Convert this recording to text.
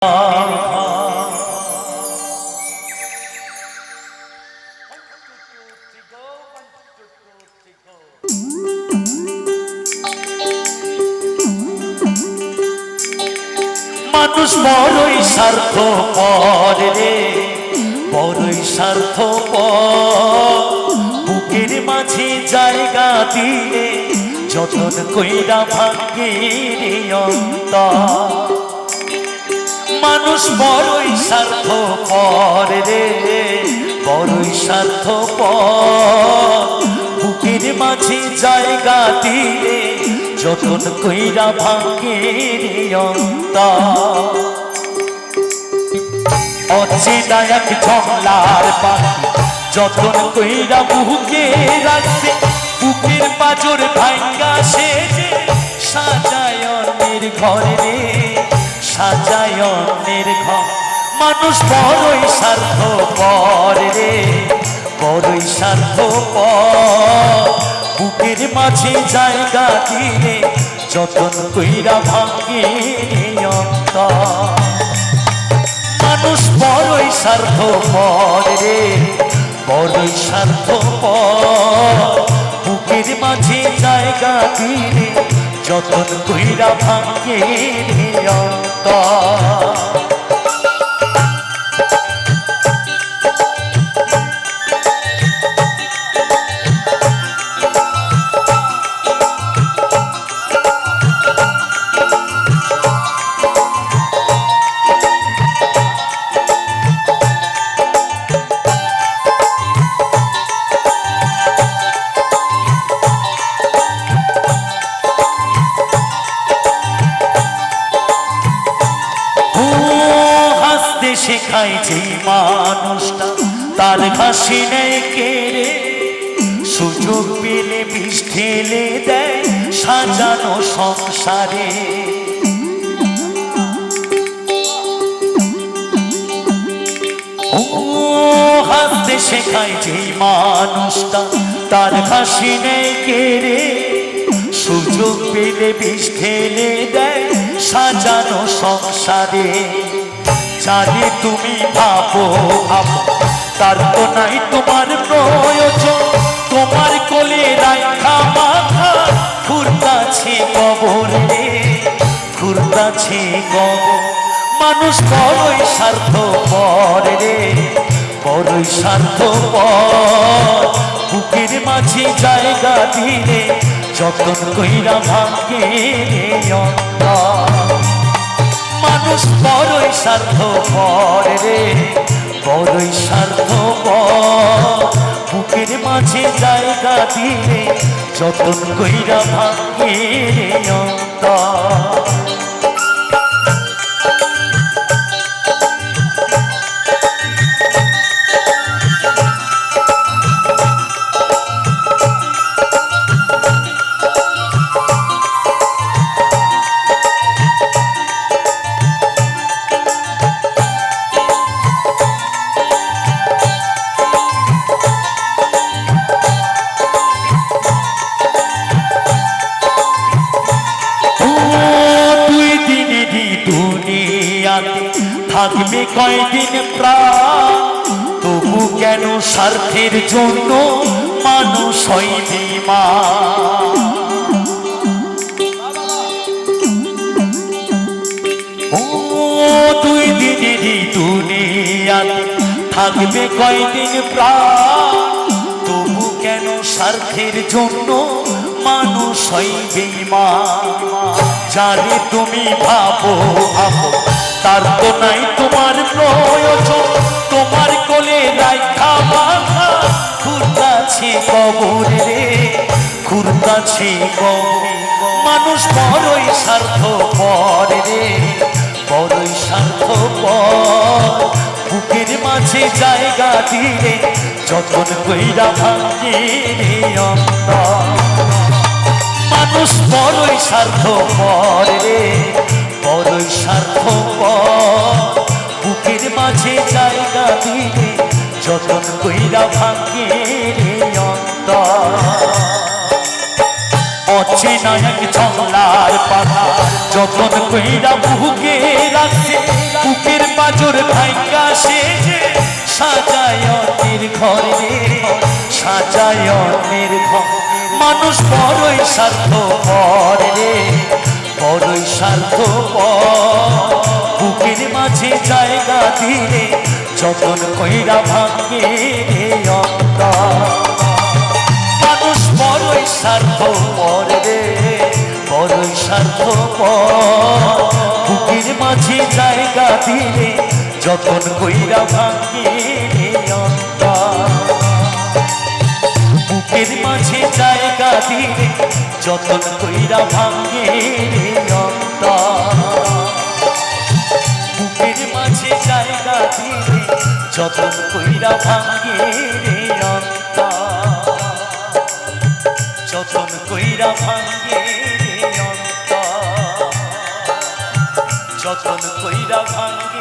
মানুষ বড়ই স্বার্থপর রে, বড়ই স্বার্থপর। বুকের মাঝে জায়গা দিলে যতন কইরা ভাগ্যের অন্তর। মানুষ বড়ই স্বার্থপর রে, বড়ই স্বার্থপর। বুকের মাঝে জায়গা দিলে যতন কইরা ভাগ্যের অন্তর। অচেনা এক জংলার পাখি যতন কইরা বুকে রাখছে, বুকের পাজর ভাঙ্গা সেজে সাজায় অন্যের ঘরে রে, সাজায় অন্যের ঘর। মানুষ বড়ই স্বার্থপর রে, বড়ই স্বার্থপর। বুকের মাঝে জায়গা দিলে যতন কইরা ভাগ্যের অন্তর। মানুষ বড়ই স্বার্থপর রে, বড়ই স্বার্থপর। বুকের মাঝে জায়গা দিলে যতন কইরা ভাগ্যের অন্তর। শেখায় যে মানুষটা তার হাসি নেই কেড়ে, সুযোগ পেলে বিষ ঢেলে দেয় সাজানো সংসারে। ও হাসতে শেখায় যে মানুষটা তার হাসি নেই কেড়ে, সুযোগ পেলে বিষ ঢেলে দেয় সাজানো সংসারে। জানি তুমি ভাবো ভাবো তার তো নাই তোমার প্রয়োজন, তোমার কোলে রাখা মাথা ঘুরতাছে কবর রে, ঘুরতাছে কবর। মানুষ বড়ই স্বার্থপর রে, বড়ই স্বার্থপর। বুকের মাঝে জায়গা দিলে যতন কইরা ভাগ্যের অন্তর। মানুষ বড়ই স্বার্থপর রে, বড়ই স্বার্থপর। বুকের মাঝে জায়গা দিলে যতন কইরা ভাগ্যের অন্তর। থাকবে কয়দিন প্রাণ, তবু কেন স্বার্থের জন্য মানুষ হয় বেঈমান। ও দুই দিনেরই দুনিয়াতে থাকবে কয়দিন প্রাণ, তবু কেন স্বার্থের জন্য মানুষ হয় বেঈমান। জানি তুমি ভাবো ভাবো তার তো নাই তোমার প্রয়োজন, তোমার কোলে রাখা মাথা ঘুরতাছে কবর রে, ঘুরতাছে কবর। মানুষ বড়ই স্বার্থপর রে, বড়ই স্বার্থপর। বুকের মাঝে জায়গা দিলে যতন কইরা ভাগ্যের অন্তর। মানুষ বড়ই স্বার্থপর রে, বড়ই স্বার্থপর। বুকের মাঝে জায়গা দিলে যতন কইরা ভাগ্যের অন্তর। অচেনা এক ঝংলার পাখা যতন কইরা বুকে রাখছে বুকের পাজর ভাঙ্গা সেজে সাজায় অন্যের ঘর রে সাজায় অন্যের ঘর মানুষ বড়ই স্বার্থপর রে বড়ই স্বার্থপর বুকের মাঝে জায়গা দিলে যতন কইরা ভাঙ্গে রে অন্তর মানুষ বড়ই স্বার্থপর রে বড়ই স্বার্থপর বুকের মাঝে জায়গা দিলে যতন কইরা ভাঙ্গে রে অন্তর বুকের মাঝে জায়গা দিলে যতন কইরা ভাঙ্গে রে অন্তর বুকের মাঝে জায়গা দিলে যতন কইরা ভাঙ্গে রে অন্তর যতন কইরা ভাঙ্গে রে অন্তর যতন কইরা ভাঙ্গে